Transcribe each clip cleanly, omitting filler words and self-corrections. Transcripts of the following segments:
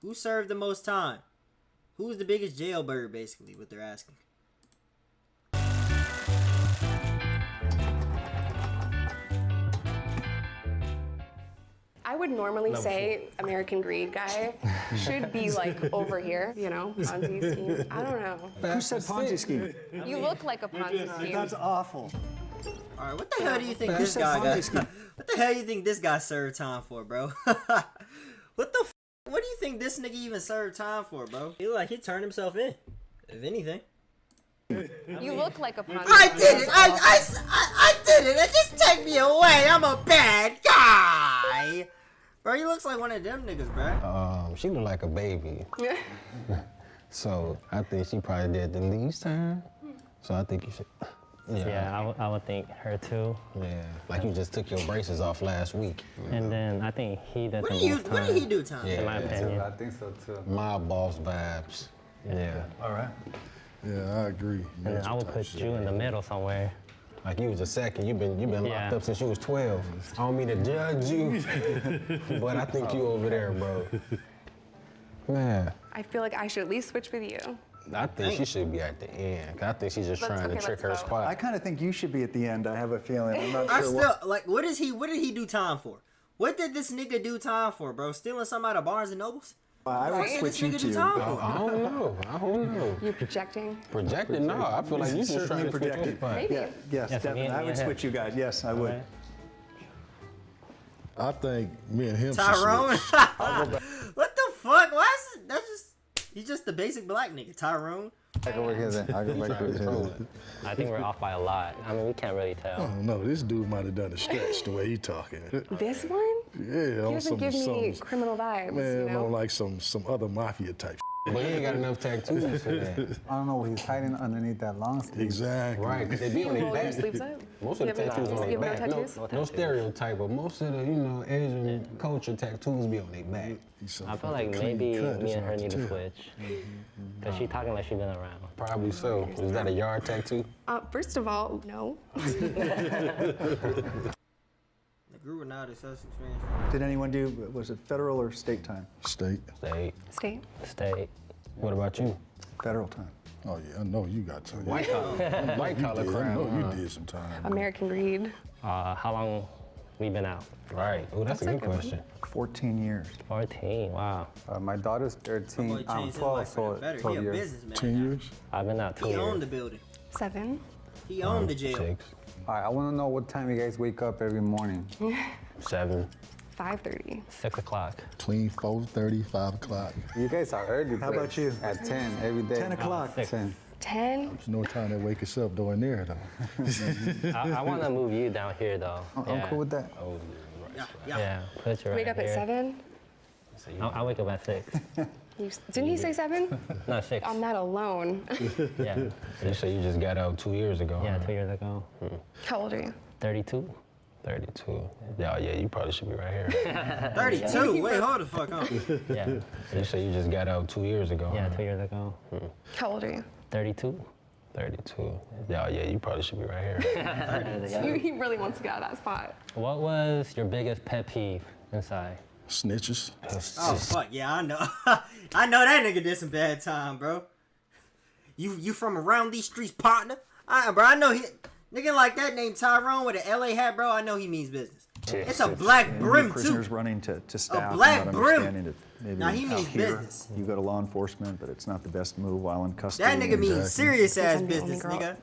Who served the most time? Who's the biggest jailbird, basically, what they're asking. I would normally say American Greed guy should be like over here, you know, Ponzi scheme. I don't know. Who said Ponzi scheme? You look like a Ponzi scheme. That's awful. All right, what the hell do you think this guy got? What the hell do you think this guy served time for, bro? What the? What do you think this nigga even served time for, bro? He look like he turned himself in, if anything. You look like a Ponzi I scheme. did it. I did it. Just take me away. I'm a bad guy. Bro, he looks like one of them niggas, bro. She look like a baby. So I think she probably did the least time. So I think you should. Yeah, I would think her too. Yeah, like you just took your braces off last week. And then I think he did What the did you? most What did he do, Tom? Yeah, in my opinion. I think so too. Mob boss vibes. Yeah. All right. Yeah, I agree. And then I would put you in the middle somewhere. Like you was a second. You've been locked Yeah. up since you was 12. I don't mean to judge you, but I think you over there, bro. Man, I feel like I should at least switch with you. I think she should be at the end. 'Cause I think she's just trying to trick her let's go. I spot. kind of think you should be at the end. I have a feeling. I'm not I sure still what. like. What did he do time for? What did this nigga do time for, bro? Stealing something out of Barnes and Nobles? I would What did this switch you nigga do two. time I for? don't know. I don't know. You're projecting. Projected? No, I feel like you just trying Certainly to trick her projected. spot. Maybe. Yeah, yes, Yeah, for me definitely. and I me would and him. switch you guys. Yes, I would. Alright. I think me and him should Tyrone? switch. What the fuck? Why is it? That's just. He's just the basic black nigga, Tyrone. I can work his in. I can work his in. I think we're off by a lot. I mean, we can't really I tell. don't know. This dude might have done a stretch the way he talking. This one? Yeah, He on doesn't give me some criminal vibes, man, you know? on like some other mafia type. But he ain't got enough tattoos for that. I don't know what he's hiding underneath that long sleeve. Exactly. Right, because they be on their Roll your back. sleeves up. Most of the You have tattoos no- on you their have no back. tattoos? No tattoos. stereotype, but most of the, Asian culture tattoos be on their back. He's so I feel fucking like clean maybe cut, me it's and her hard need to tell. switch. Because she talking like she been around. Probably so. Is that a yard tattoo? First of all, no. The group not a such experience. Did anyone do? Was it federal or state time? State. State. State. State. What about you? Federal time. Oh yeah, I know you got time. White collar. White collar I crime. know huh? you did some time. American Greed. How long we been out? Right. Oh, that's a good question. 14 years. 14, wow. My daughter's Boy 13. I'm changed his 12, life for so the better. He 12 a years. businessman. 10 now. years. I've been out 2 He years. owned the building. 7. He owned the jail. 6, All right, I want to know what time you guys wake up every morning. 7. 5:30. 6 o'clock. Clean 4:30, 5 o'clock. You guys are early. How about you? At 10 every day. 10 o'clock. 10. 10. There's no time to wake us up during there though. I want to move you down here though. I'm cool with that. Oh, Yeah, yeah. Yeah, put you right Wake up here. at 7. I wake up at 6. Didn't he say 7? No, 6. I'm not alone. Yeah, You say you just got out 2 years ago. yeah, huh? 2 years ago. How old are you? 32. 32. Yeah, you probably should be right here. 32. Wait, hold the fuck on. Yeah, You say you just got out 2 years ago. yeah, huh? 2 years ago. How old are you? 32. 32. Yeah, you probably should be right here. He really wants to get out of that spot. What was your biggest pet peeve inside? Snitches. Oh fuck yeah, I know. I know that nigga did some bad time, bro. You from around these streets, partner? Bro, I know he nigga like that named Tyrone with an LA hat, bro. I know he means business. It's a black brim too. Prisoners running to staff. black not brim. understanding that maybe Now, he out means here, business. You go to law enforcement, but it's not the best move while in custody. That nigga means serious ass I'm the only business, girl- nigga.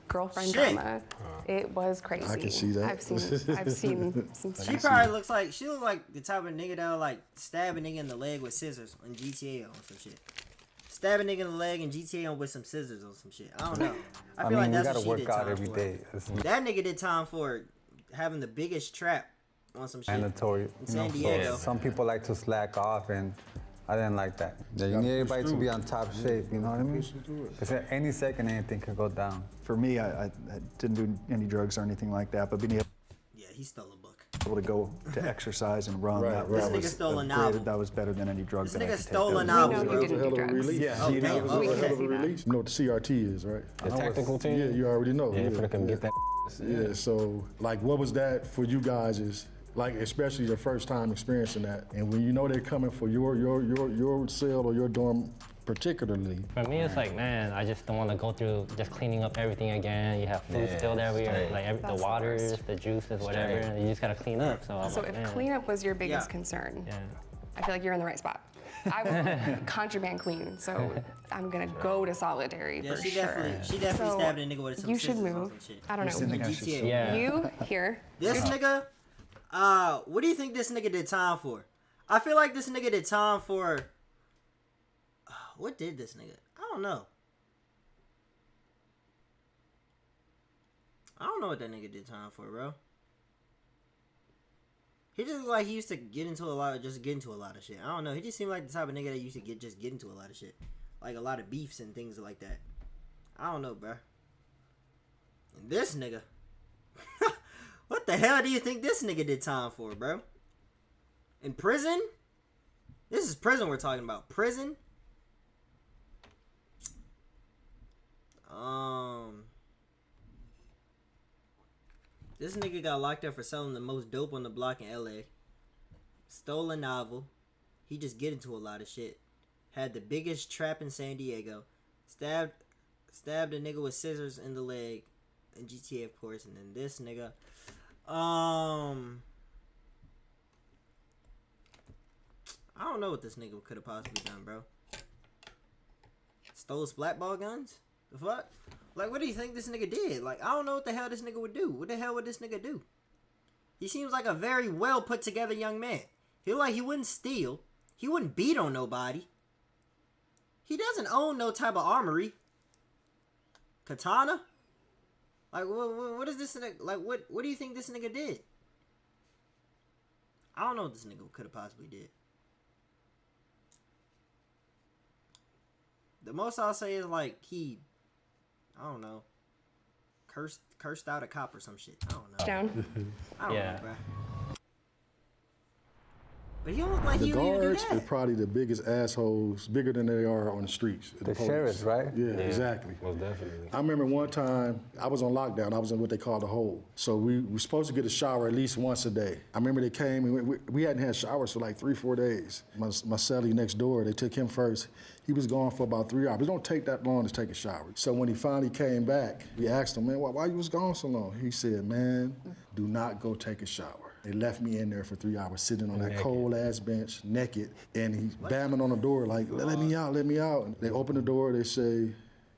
Girlfriend Shit. drama. It was crazy. I can see that. I've seen some She stuff. probably looks like the type of nigga that'll like stab a nigga in the leg with scissors in GTA or some shit. Stab a nigga in the leg in GTA on with some scissors or some shit. I don't know. I I feel mean, like you that's got what to she work did out time every for. day. It's That nigga did time for having the biggest trap on some shit. mandatory. San so Diego. some people like to slack off, and I didn't like that. Yeah, you need everybody to be on top shape, you know what I mean? Because at any second, anything could go down. For me, I didn't do any drugs or anything like that, but being Yeah, he stole a book. able to go to exercise and run, Right, that, right. that This nigga was stole a great- novel. That was better than any drug This that I nigga could take. stole That a was- novel, We know bro. you That was a didn't hell do of a drugs. release. Yeah, Oh, you know, damn. it was We a can't hell of a see that. release. You know what the CRT is, right? The tactical team? Yeah, you already know. Yeah, you finna come get that. Yeah, so like what was that for you guys is Like, especially the first time experiencing that. And when you know they're coming for your cell or your dorm particularly. For me, it's like, man, I just don't want to go through just cleaning up everything again. You have food spilled everywhere, like the That's the waters, worst. the juices, whatever, and you just gotta clean up. So, I'm So like, if man. cleanup was your biggest concern, Yeah. I feel like you're in the right spot. I was like contraband queen, so I'm gonna go to solitary Yeah, for she sure. definitely So stabbed a nigga with some you should scissors or move. some shit. I don't Just in the know. guy GTA. Yeah. You here? This nigga, what do you think this nigga did time for? I feel like this nigga did time for. What did this nigga? I don't know. I don't know what that nigga did time for, bro. He just looked like he used to get into a lot of shit. I don't know. He just seemed like the type of nigga that used to get into a lot of shit, like a lot of beefs and things like that. I don't know, bro. And this nigga, what the hell do you think this nigga did time for, bro? In prison? This is prison we're talking about. Prison? This nigga got locked up for selling the most dope on the block in LA. Stole a novel. He just get into a lot of shit. Had the biggest trap in San Diego. Stabbed a nigga with scissors in the leg. In GTA, of course. And then this nigga. I don't know what this nigga could have possibly done, bro. Stole splat ball guns? The fuck? Like, what do you think this nigga did? Like, I don't know what the hell this nigga would do. What the hell would this nigga do? He seems like a very well put together young man. He look like he wouldn't steal. He wouldn't beat on nobody. He doesn't own no type of armory. Katana? Like, what is this nigga? Like, what do you think this nigga did? I don't know what this nigga could have possibly did. The most I'll say is like he, I don't know, cursed out a cop or some shit. I don't know. Down. I don't Yeah. know, bro. But he don't look like The he would even do guards are that. probably the biggest assholes, bigger than they are on the streets. The sheriffs, right? Yeah, exactly. Most definitely. I remember one time I was on lockdown. I was in what they call the hole. So we were supposed to get a shower at least once a day. I remember they came and we hadn't had showers for like 3-4 days. My cellie next door, they took him first. He was gone for about 3 hours. It don't take that long to take a shower. So when he finally came back, we asked him, man, why you was gone so long? He said, man, do not go take a shower. They left me in there for 3 hours, sitting on that cold ass bench, naked, and he's bamming on the door like, let me out, let me out. And they open the door, they say,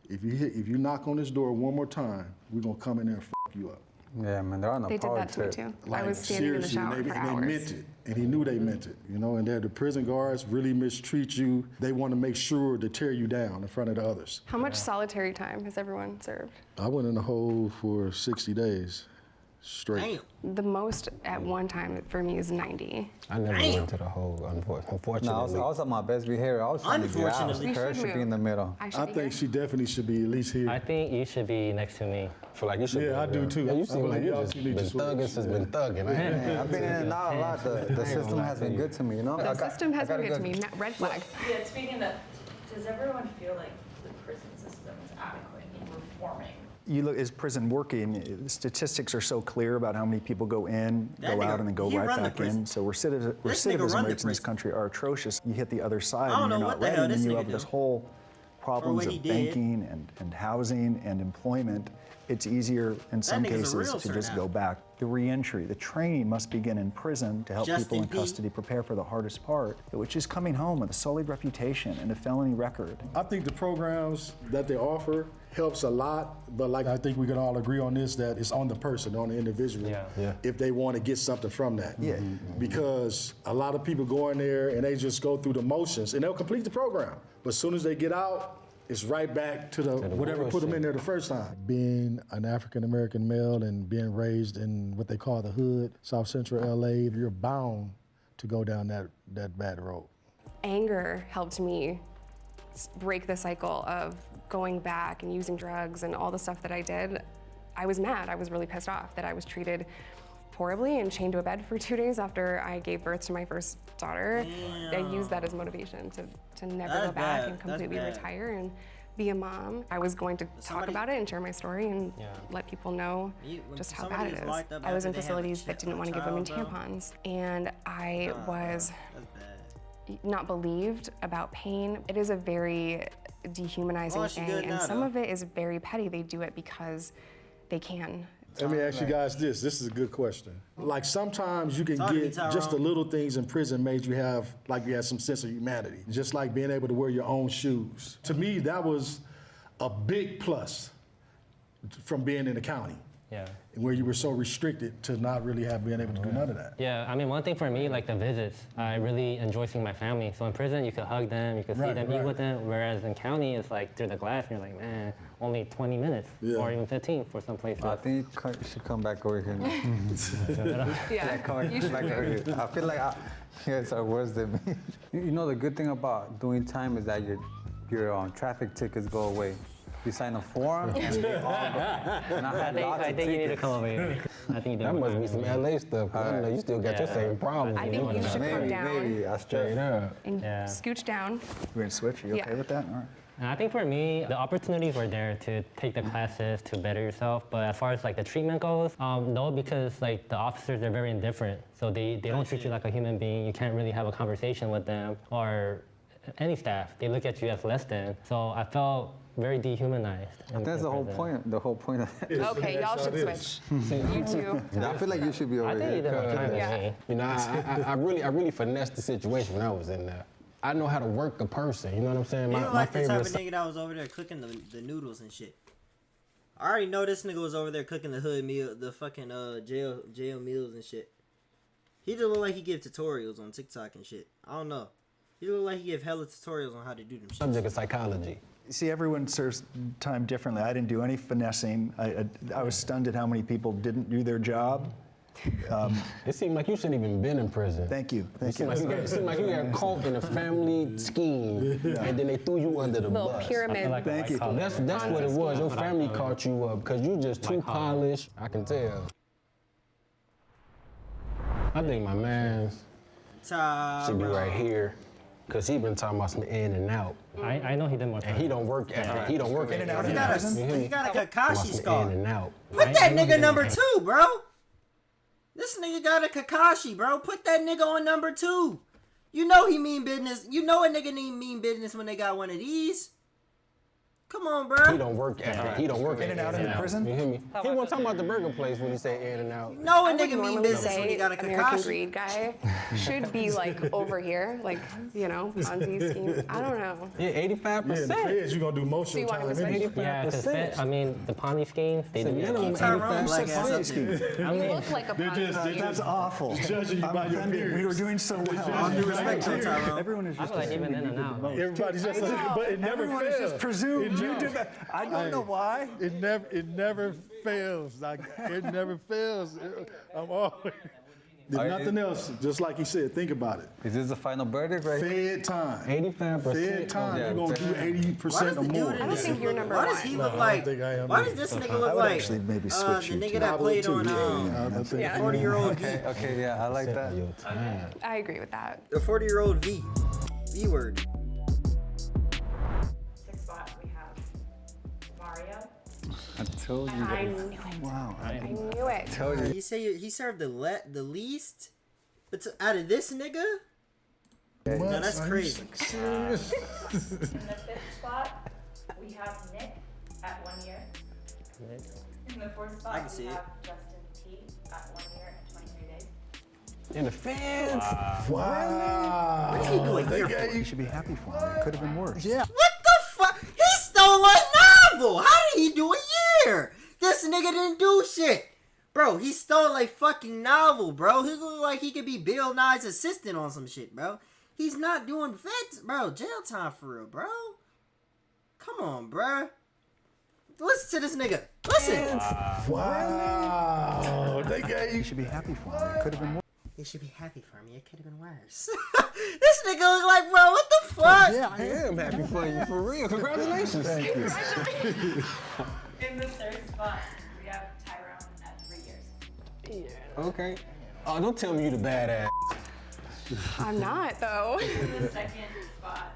if you knock on this door one more time, we're gonna come in there and fuck you up. Yeah, man, they're on a They did power that to me trip. too. I was standing in the shower and for they hours. meant it, and he knew they meant it, you know. And the prison guards really mistreat you. They want to make sure to tear you down in front of the others. How much solitary time has everyone served? I went in the hole for 60 days straight. Damn. The most at one time for me is 90. I never went to the hole, unfortunately. No, I was on my best behavior. I was trying to get out. Unfortunately. Her should be in the middle. I should I be think here. she definitely should be at least here. I think you should be next to me. I feel like you should be Yeah, I do there. too. Yeah, you I seem feel like like you y'all just two been need to switch. thugging since been thugging. Yeah, I've been in and out a lot. The system has been good to me, you know? The system has been good to me. Red flag. Yeah, speaking of, does everyone feel like the prison system is adequate in reforming? You look, is prison working? The statistics are so clear about how many people go in, That go nigga, out, and then go he right run the back in. prison. So recidivism This nigga run the rates in this prison. country are atrocious. You hit the other side I don't and know you're what not the ready, hell and then this you nigga have this do. whole problems what he of did. banking and housing and employment. It's easier in some nigga's a cases real to just turnout. go back. The reentry, the training must begin in prison to help Justin people in P. custody prepare for the hardest part, which is coming home with a sullied reputation and a felony record. I think the programs that they offer helps a lot, but like I think we can all agree on this, that it's on the person, on the individual, Yeah. if they want to get something from that. Yeah. Because a lot of people go in there and they just go through the motions and they'll complete the program. But as soon as they get out, it's right back to the whatever put them in there the first time. Being an African American male and being raised in what they call the hood, South Central LA, you're bound to go down that bad road. Anger helped me break the cycle of going back and using drugs and all the stuff that I did. I was mad. I was really pissed off that I was treated horribly and chained to a bed for 2 days after I gave birth to my first daughter. I used that as motivation to never That's go back bad. and That's completely bad. retire. And be a mom. I was going to talk Somebody- about it and share my story and Yeah. let people know When just how somebody bad it is is. locked up I was after in they have a facilities that didn't want to give women child, bro. tampons, and I was That's bad. not believed about pain. It is a very dehumanizing Oh, she thing, good and now, some though. of it is very petty. They do it because they can. Let me ask you guys this. This is a good question. Like sometimes you can Talk to me, get just the Tyrone. little things in prison made you have, like you had some sense of humanity. Just like being able to wear your own shoes. To me, that was a big plus from being in the county, Yeah. where you were so restricted to not really have been able to do none of that. Yeah, I mean, one thing for me, like the visits, I really enjoy seeing my family. So in prison, you could hug them, you could see Right, them, eat right. with them. Whereas in county, it's like through the glass, and you're like, man, only 20 minutes Yeah. or even 15 for some places. I think you should come back over here now. Yeah, Come you should back over here. I feel like you guys are worse than me. You know, the good thing about doing time is that your traffic tickets go away. You sign a form and they all go. And I had lots I of think you need to tickets. come over here. I think you do. That must be some LA stuff. 'cause I know you still got your Yeah. same problem. I think you should come Maybe, down maybe. I Straight straight up. and Yeah. scooch down. We're gonna switch. Are you okay Yeah. with that? All right. And I think for me, the opportunities were there to take the classes to better yourself. But as far as like the treatment goes, no, because like the officers, they're very indifferent. So they don't treat you like a human being. You can't really have a conversation with them or any staff. They look at you as less than. So I felt very dehumanized. That's the whole point. The whole point of it. Okay, y'all should switch. You two. I feel like you should be over I think you here. did okay with Yeah. me. You know, I really finessed the situation when I was in there. I know how to work a person. You know what I'm saying? You My, look my like the type favorite. of nigga that was over there cooking the noodles and shit. I already know this nigga was over there cooking the hood meal, the fucking jail meals and shit. He just look like he give tutorials on TikTok and shit. I don't know. He look like he give hella tutorials on how to do them shit. Subject of psychology. See, everyone serves time differently. I didn't do any finessing. I was stunned at how many people didn't do their job. It seemed like you shouldn't even been in prison. Thank you. It Thank you. seemed like you got caught in a family scheme, and then they threw you under the Little bus. pyramid. Like Thank you. That's what it was. Your family caught you up because you just too polished. I can tell. I think my man should be right here because he been talking about some in and out, I know he did more. and he don't work at he don't work at In and out He of got prison? a Kakashi Talking about scar. some in and out. Put that nigga number 2, bro. This nigga got a Kakashi, bro. Put that nigga on number 2. You know he mean business. You know a nigga mean business when they got one of these. Come on, He bro. don't work at he don't work In and out of the prison? You hear me? He wasn't talking about the burger place when he said in and out. No, a I would nigga mean normally business when he say got a American Kakashi. Greed guy should be like over here, like, you know, Ponzi scheme. I don't know. Yeah, Yeah, the 85%. feds, you gonna do most So you of the want him time. to anyway. switch? Yeah, because I mean, the Ponzi schemes, they do. minimum Tyrone black ass up 85%. there. I You mean, look like a Ponzi scheme. That's awful. Judging you I'm by your offended. We appearance. were doing so well. All due respect to Tyrone. Everyone is I just feel like even assuming in you and did out. the most. Everybody's just like, but it never Everyone fails. is just presumed you did that. I don't know why. It never fails. Like it never fails. I'm always. There's nothing else. Just like he said, think about it. Is this the final verdict right here? Fed time. 85%. Fed time. Yeah, You're gonna do Why 80% does or the dude more. in I don't this think you're look- number Why does one. he No, look I don't like? think I am Why either. does this nigga I look would like actually maybe the switch you nigga two. that played on the Yeah. 40-year-old V? Okay, yeah, I like that. Your time. I agree with that. The 40-year-old V. V word. 6th spot, we have Mario. I told you. I knew it. Wow. I knew it. Told you. He say he served the least, but out of this nigga, no, that's crazy. In the 5th spot, we have Nick at 1 year. In the 4th I spot, can see we it. have Justin T at 1 year and 23 days. In the feds. Wow. What is he doing here for? You should be happy for him. It could have been worse. Yeah. What the fuck? He stole a novel. How did he do a year? This nigga didn't do shit. Bro, he stole a fucking novel, bro. He look like he could be Bill Nye's assistant on some shit, bro. He's not doing vets, bro. Jail time for real, bro. Come on, bro. Listen to this nigga. Listen. Wow. They You gave. should be happy for him. It could have been worse. You should be happy for me. It could have been worse. This nigga look like, bro, what the fuck? Yeah, I am happy for you, for real. Congratulations. Thank you. In the 3rd spot, we have Tyrone at 3 years. Okay. Oh, don't tell me you the badass. I'm not, though. In the 2nd spot,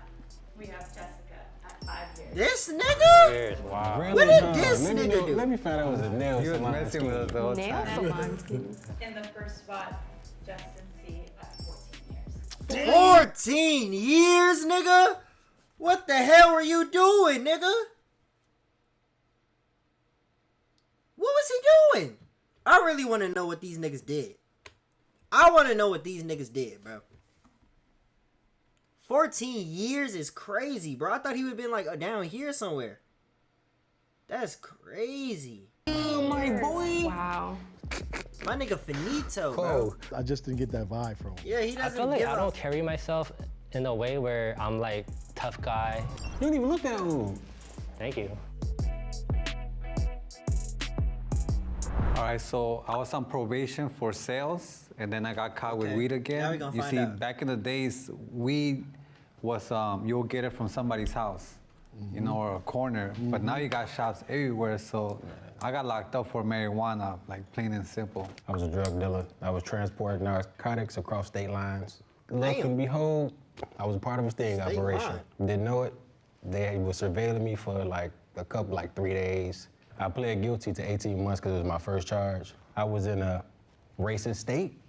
we have Jessica at 5 years. This nigga? Years, wow. Really? What did Huh? this Let me nigga know- do? Let me find out it was a nail He was salon messing with us scheme. the whole Nail time. salon scheme. In the first spot, Justin C. at 14 years. 14 years, nigga? What the hell were you doing, nigga? What was he doing? I really want to know what these niggas did. I want to know what these niggas did, bro. 14 years is crazy, bro. I thought he would have been like down here somewhere. That's crazy. Wow. My nigga finito, bro. Oh, I just didn't get that vibe from him. Yeah, he I doesn't feel like give I a don't carry myself in a way where I'm like tough guy. you don't even look that old. Thank you. All right, so I was on probation for sales, and then I got caught with Okay. weed Now again. we gonna You find see, out. back in the days, weed was you'll get it from somebody's house, you know, or a corner. But now you got shops everywhere, so I got locked up for marijuana, like plain and simple. I was a drug dealer. I was transporting narcotics across state lines. Lo Damn. and behold, I was a part of a sting State operation. line. Didn't know it. They were surveilling me for like 3 days. I pled guilty to 18 months because it was my first charge. I was in a racist state,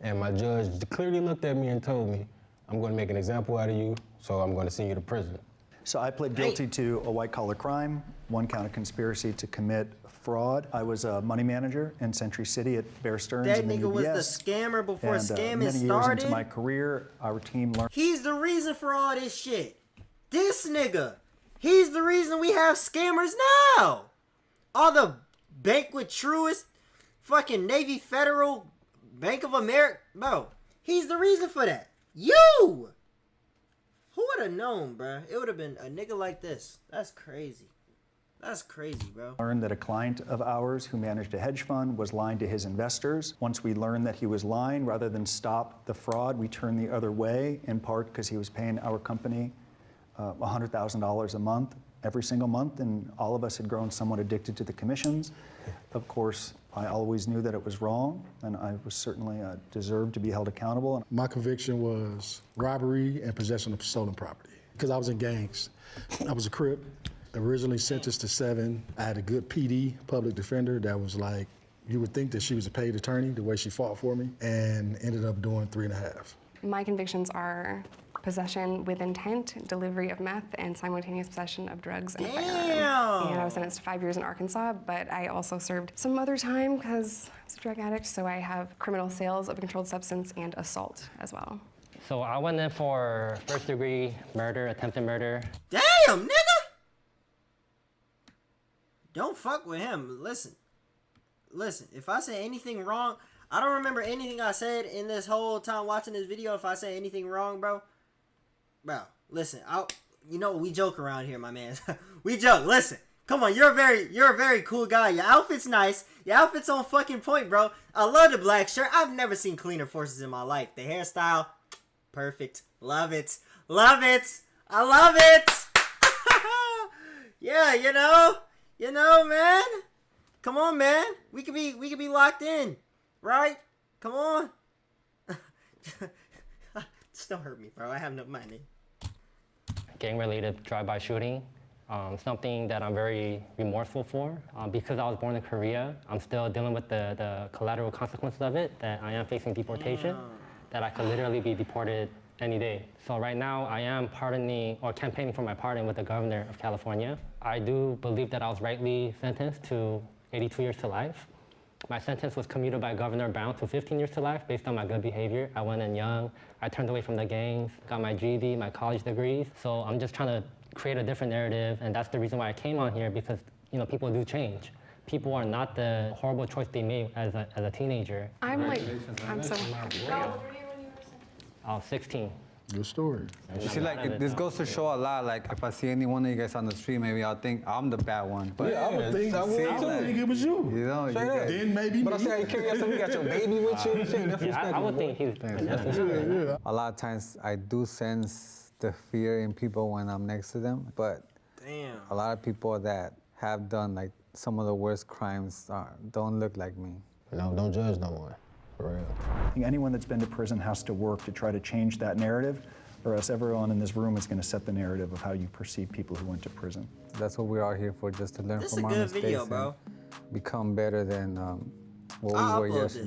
and my judge clearly looked at me and told me, I'm going to make an example out of you, so I'm going to send you to prison. So I pled guilty to a white-collar crime, 1 count of conspiracy to commit fraud. I was a money manager in Century City at Bear Stearns That and then nigga was UBS. the scammer before And scamming many years started. into my career, our team learned He's the reason for all this shit. This nigga. He's the reason we have scammers now. All the Bank with Truist, fucking Navy Federal, Bank of America. Bro, he's the reason for that. You! Who would have known, bro? It would have been a nigga like this. That's crazy. That's crazy, bro. learned that a client of ours who managed a hedge fund was lying to his investors. Once we learned that he was lying, rather than stop the fraud, we turned the other way, in part because he was paying our company $100,000 a month, every single month, and all of us had grown somewhat addicted to the commissions. Of course, I always knew that it was wrong, and I was certainly deserved to be held accountable. My conviction was robbery and possession of stolen property because I was in gangs. I was a Crip, originally sentenced to 7. I had a good PD, public defender, that was like, you would think that she was a paid attorney, the way she fought for me, and ended up doing 3.5. My convictions are possession with intent, delivery of meth, and simultaneous possession of drugs and a firearm. Damn. And I was sentenced to 5 years in Arkansas, but I also served some other time because I was a drug addict, so I have criminal sales of a controlled substance and assault as well. So I went in for first-degree murder, attempted murder. Damn, nigga! Don't fuck with him. Listen, if I say anything wrong, I don't remember anything I said in this whole time watching this video. If I say anything wrong, bro, listen, you know, we joke around here, my man. We joke. Listen, come on, you're a very cool guy. Your outfit's nice. Your outfit's on fucking point, bro. I love the black shirt. I've never seen cleaner forces in my life. The hairstyle, perfect. Love it. Love it. I love it. Yeah, you know, man. Come on, man. We could be locked in, right? Come on. Just don't hurt me, bro. I have no money. Gang-related drive-by shooting. Something that I'm very remorseful for. Because I was born in Korea, I'm still dealing with the collateral consequences of it, that I am facing deportation, that I could literally be deported any day. So right now, I am pardoning or campaigning for my pardon with the governor of California. I do believe that I was rightly sentenced to 82 years to life. My sentence was commuted by Governor Brown to 15 years to life based on my good behavior. I went in young, I turned away from the gangs, got my GED, my college degrees. So I'm just trying to create a different narrative, and that's the reason why I came on here, because people do change. People are not the horrible choice they made as a teenager. I'm so How old were you when you were sentenced? I was 16. Good story. You see, like, this goes to show a lot. Like, if I see any one of you guys on the street, maybe I'll think I'm the bad one. But I would think it was you. you know, Then maybe But I me. say, you carry yourself, you got your baby with you. Shit, that's I would think he's a lot of times I do sense the fear in people when I'm next to them. But Damn. a lot of people that have done like some of the worst crimes don't look like me. No, don't judge no one, for real. I think anyone that's been to prison has to work to try to change that narrative. or else everyone in this room is going to set the narrative of how you perceive people who went to prison. That's what we're all here for, just to learn This from a our good mistakes video, bro. and become better than what I'll we were upload yesterday. this.